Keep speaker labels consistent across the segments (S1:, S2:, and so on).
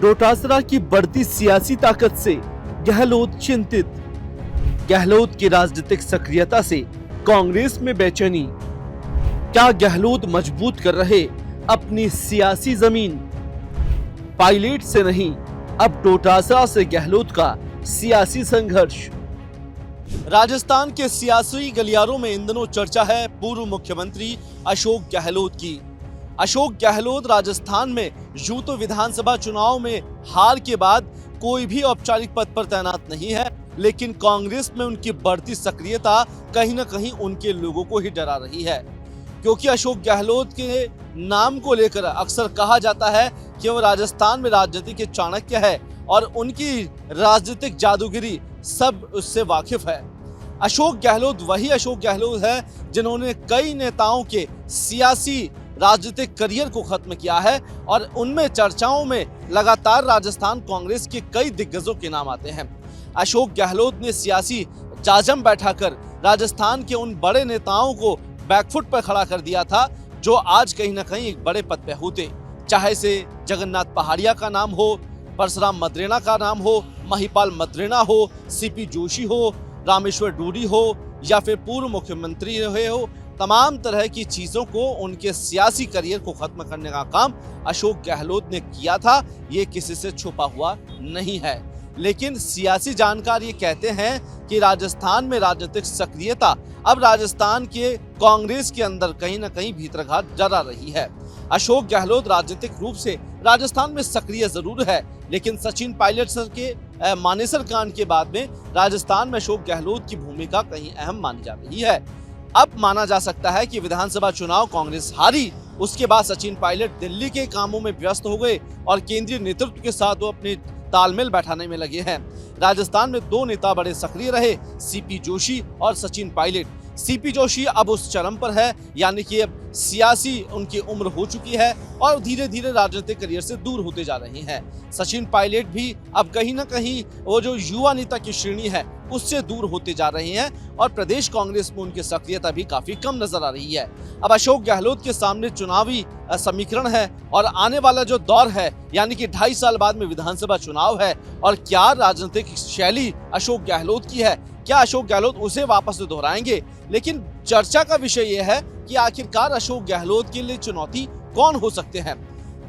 S1: डोटासरा की बढ़ती सियासी ताकत से गहलोत चिंतित। गहलोत की राजनीतिक सक्रियता से कांग्रेस में बेचैनी। क्या गहलोत मजबूत कर रहे अपनी सियासी जमीन? पायलट से नहीं, अब डोटासरा से गहलोत का सियासी संघर्ष। राजस्थान के सियासी गलियारों में इन दिनों चर्चा है पूर्व मुख्यमंत्री अशोक गहलोत की। अशोक गहलोत राजस्थान में यूं तो विधानसभा चुनाव में हार के बाद कोई भी औपचारिक पद पर तैनात नहीं है, लेकिन कांग्रेस में उनकी बढ़ती सक्रियता कहीं न कहीं उनके लोगों को ही डरा रही है, क्योंकि अशोक गहलोत के नाम को लेकर अक्सर कहा जाता है कि वो राजस्थान में राजनीति के चाणक्य है और उनकी राजनीतिक जादूगिरी सब उससे वाकिफ है। अशोक गहलोत वही अशोक गहलोत है जिन्होंने कई नेताओं के सियासी राजनीतिक करियर को खत्म किया है और उनमें चर्चाओं में लगातार राजस्थान कांग्रेस के कई दिग्गजों के नाम आते हैं। अशोक गहलोत ने सियासी जाजम बैठाकर राजस्थान के उन बड़े नेताओं को बैकफुट पर खड़ा कर दिया था जो आज कहीं ना कहीं एक बड़े पद पे होते, चाहे से जगन्नाथ पहाड़िया का नाम हो, परशुराम मद्रेना का नाम हो, महिपाल मद्रेना हो, सीपी जोशी हो, रामेश्वर डूडी हो या फिर पूर्व मुख्यमंत्री रहे हो। तमाम तरह की चीजों को, उनके सियासी करियर को खत्म करने का काम अशोक गहलोत ने किया था, ये किसी से छुपा हुआ नहीं है। लेकिन सियासी जानकार ये कहते हैं कि राजस्थान में राजनीतिक सक्रियता अब राजस्थान के कांग्रेस के अंदर कहीं ना कहीं भीतरघात जरा रही है। अशोक गहलोत राजनीतिक रूप से राजस्थान में सक्रिय जरूर है, लेकिन सचिन पायलट सर के मानेसर कांड के बाद में राजस्थान में अशोक गहलोत की भूमिका कहीं अहम मानी जा रही है। अब माना जा सकता है कि विधानसभा चुनाव कांग्रेस हारी, उसके बाद सचिन पायलट दिल्ली के कामों में व्यस्त हो गए और केंद्रीय नेतृत्व के साथ वो अपने तालमेल बैठाने में लगे हैं। राजस्थान में दो नेता बड़े सक्रिय रहे, सीपी जोशी और सचिन पायलट। सीपी जोशी अब उस चरम पर है, यानी कि अब सियासी उनकी उम्र हो चुकी है और धीरे धीरे राजनीतिक करियर से दूर होते जा रहे हैं। सचिन पायलट भी अब कहीं ना कहीं वो जो युवा नेता की श्रेणी है उससे दूर होते जा रहे हैं और प्रदेश कांग्रेस में उनकी सक्रियता भी काफी कम नजर आ रही है। अब अशोक गहलोत के सामने चुनावी समीकरण है और आने वाला जो दौर है, यानी कि 2.5 साल बाद में विधानसभा चुनाव है और क्या राजनीतिक शैली अशोक गहलोत की है, क्या अशोक गहलोत उसे वापस से दोहराएंगे? लेकिन चर्चा का विषय यह है कि आखिरकार अशोक गहलोत के लिए चुनौती कौन हो सकते हैं।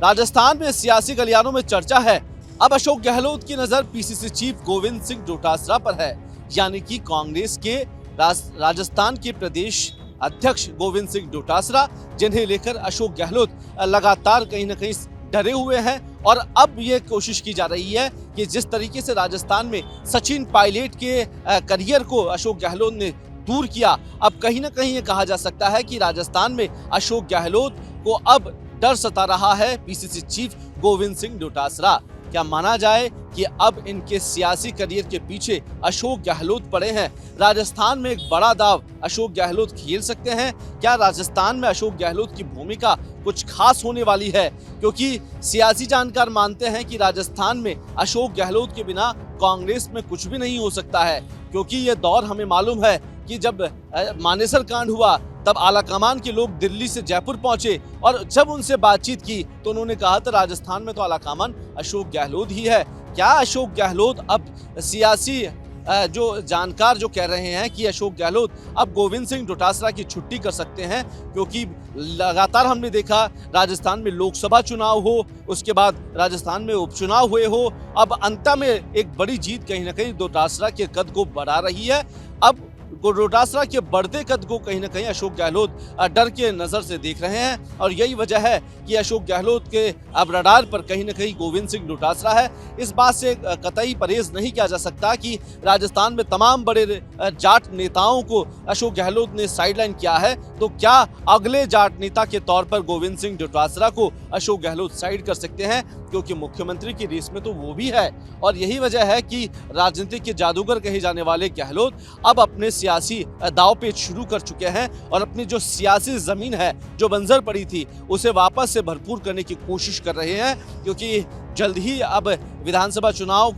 S1: राजस्थान में सियासी गलियारों में चर्चा है अब अशोक गहलोत की नजर पीसीसी चीफ गोविंद सिंह डोटासरा पर है, यानी कि कांग्रेस के राजस्थान के प्रदेश अध्यक्ष गोविंद सिंह डोटासरा, जिन्हें लेकर अशोक गहलोत लगातार कहीं ना कहीं डरे हुए हैं। और अब ये कोशिश की जा रही है कि जिस तरीके से राजस्थान में सचिन पायलट के करियर को अशोक गहलोत ने दूर किया, अब कहीं ना कहीं ये कहा जा सकता है कि राजस्थान में अशोक गहलोत को अब डर सता रहा है पीसीसी चीफ गोविंद सिंह डोटासरा। क्या माना जाए कि अब इनके सियासी करियर के पीछे अशोक गहलोत पड़े हैं? राजस्थान में एक बड़ा दाव अशोक गहलोत खेल सकते हैं। क्या राजस्थान में अशोक गहलोत की भूमिका कुछ खास होने वाली है? क्योंकि सियासी जानकार मानते हैं कि राजस्थान में अशोक गहलोत के बिना कांग्रेस में कुछ भी नहीं हो सकता है, क्योंकि ये दौर हमें मालूम है कि जब मानेसर कांड हुआ तब आलाकमान के लोग दिल्ली से जयपुर पहुंचे और जब उनसे बातचीत की तो उन्होंने कहा था राजस्थान में तो आलाकमान अशोक गहलोत ही है। क्या अशोक गहलोत अब सियासी जो जानकार जो कह रहे हैं कि अशोक गहलोत अब गोविंद सिंह डोटासरा की छुट्टी कर सकते हैं, क्योंकि लगातार हमने देखा राजस्थान में लोकसभा चुनाव हो, उसके बाद राजस्थान में उपचुनाव हुए हो, अब अंत में एक बड़ी जीत कहीं ना कहीं डोटासरा के कद को बढ़ा रही है। अब डोटासरा के बढ़ते कद को कहीं ना कहीं अशोक गहलोत डर के नजर से देख रहे हैं और यही वजह है कि अशोक गहलोत के अब रडार पर कहीं ना कहीं गोविंद सिंह डोटासरा है। इस बात से कतई परहेज नहीं किया जा सकता कि राजस्थान में तमाम बड़े जाट नेताओं को अशोक गहलोत ने साइडलाइन किया है, तो क्या अगले जाट नेता के तौर पर गोविंद सिंह डोटासरा को अशोक गहलोत साइड कर सकते हैं? क्योंकि मुख्यमंत्री की रेस में तो वो भी है और यही वजह है कि राजनीति के जादूगर कहे जाने वाले गहलोत अब अपने सियासी दांवपेच शुरू कर चुके हैं और अपनी जो सियासी जमीन है जो बंजर पड़ी थी उसे वापस से भरपूर करने की कोशिश कर रहे हैं, क्योंकि जल्द ही अब विधानसभा चुनाव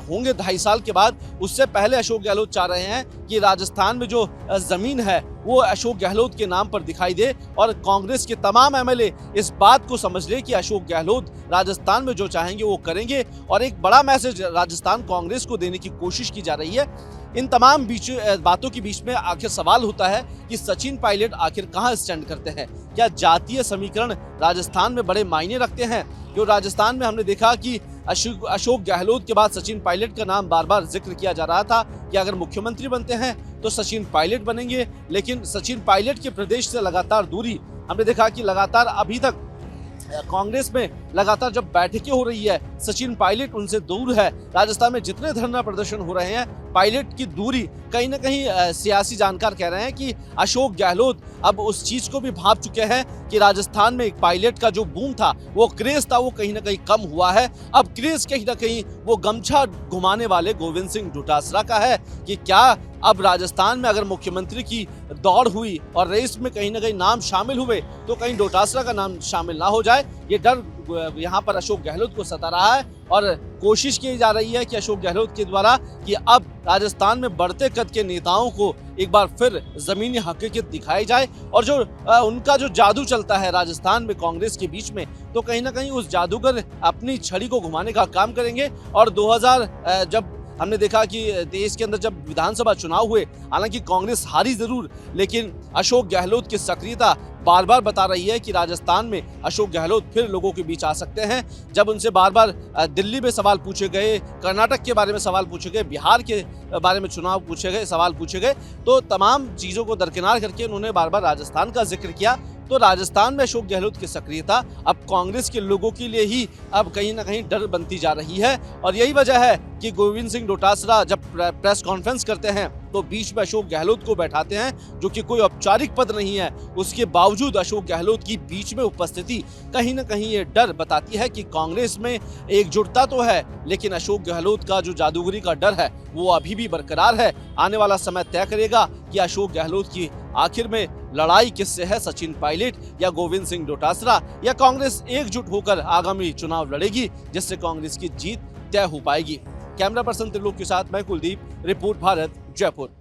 S1: होंगे 2.5 साल के बाद। उससे पहले अशोक गहलोत चाह रहे हैं कि राजस्थान में जो जमीन है वो अशोक गहलोत के नाम पर दिखाई दे और कांग्रेस के तमाम एमएलए इस बात को समझ ले कि अशोक गहलोत राजस्थान में जो चाहेंगे वो करेंगे। और एक बड़ा मैसेज राजस्थान कांग्रेस को देने की कोशिश की जा रही है। इन तमाम बातों के बीच में आखिर सवाल होता है कि सचिन पायलट आखिर कहां स्टैंड करते हैं। क्या जातीय समीकरण राजस्थान में बड़े मायने रखते हैं? जो राजस्थान में हमने देखा कि अशोक गहलोत के बाद सचिन पायलट का नाम बार बार जिक्र किया जा रहा था कि अगर मुख्यमंत्री बनते हैं तो सचिन पायलट बनेंगे। लेकिन सचिन पायलट के प्रदेश से लगातार दूरी हमने देखा कि लगातार अभी तक कांग्रेस में लगातार जब बैठकें हो रही है, सचिन पायलट उनसे दूर है। राजस्थान में जितने धरना प्रदर्शन हो रहे हैं, पायलट की दूरी कहीं ना कहीं सियासी जानकार कह रहे हैं कि अशोक गहलोत अब उस चीज को भी भाप चुके हैं कि राजस्थान में एक पायलट का जो बूम था, वो क्रेज था, वो कहीं ना कहीं कम हुआ है। अब क्रेज कहीं ना कहीं वो गमछा घुमाने वाले गोविंद सिंह डोटासरा का है कि क्या अब राजस्थान में अगर मुख्यमंत्री की दौड़ हुई और रेस में कहीं ना कहीं नाम शामिल हुए तो कहीं डोटासरा का नाम शामिल ना हो जाए। ये डर यहाँ पर अशोक गहलोत को सता रहा है और कोशिश की जा रही है कि अशोक गहलोत के द्वारा कि अब राजस्थान में बढ़ते कद के नेताओं को एक बार फिर जमीनी हकीकत दिखाई जाए। और जो उनका जो जादू चलता है राजस्थान में कांग्रेस के बीच में, तो कहीं ना कहीं उस जादूगर अपनी छड़ी को घुमाने का काम करेंगे। और 2000 जब हमने देखा कि देश के अंदर जब विधानसभा चुनाव हुए, हालांकि कांग्रेस हारी जरूर, लेकिन अशोक गहलोत की सक्रियता बार बार बता रही है कि राजस्थान में अशोक गहलोत फिर लोगों के बीच आ सकते हैं। जब उनसे बार बार दिल्ली में सवाल पूछे गए, कर्नाटक के बारे में सवाल पूछे गए, बिहार के बारे में सवाल पूछे गए, तो तमाम चीज़ों को दरकिनार करके उन्होंने बार बार राजस्थान का जिक्र किया। तो राजस्थान में अशोक गहलोत की सक्रियता अब कांग्रेस के लोगों के लिए ही अब कहीं ना कहीं डर बनती जा रही है। और यही वजह है कि गोविंद सिंह डोटासरा जब प्रेस कॉन्फ्रेंस करते हैं तो बीच में अशोक गहलोत को बैठाते हैं, जो कि कोई औपचारिक पद नहीं है। उसके बावजूद अशोक गहलोत की बीच में उपस्थिति कहीं ना कहीं ये डर बताती है कि कांग्रेस में एकजुटता तो है, लेकिन अशोक गहलोत का जो जादूगरी का डर है वो अभी भी बरकरार है। आने वाला समय तय करेगा कि अशोक गहलोत की आखिर में लड़ाई किससे है, सचिन पायलट या गोविंद सिंह डोटासरा, या कांग्रेस एकजुट होकर आगामी चुनाव लड़ेगी जिससे कांग्रेस की जीत तय हो पाएगी। कैमरा पर्सन त्रिलोक के साथ मैं कुलदीप, रिपोर्ट भारत, जयपुर।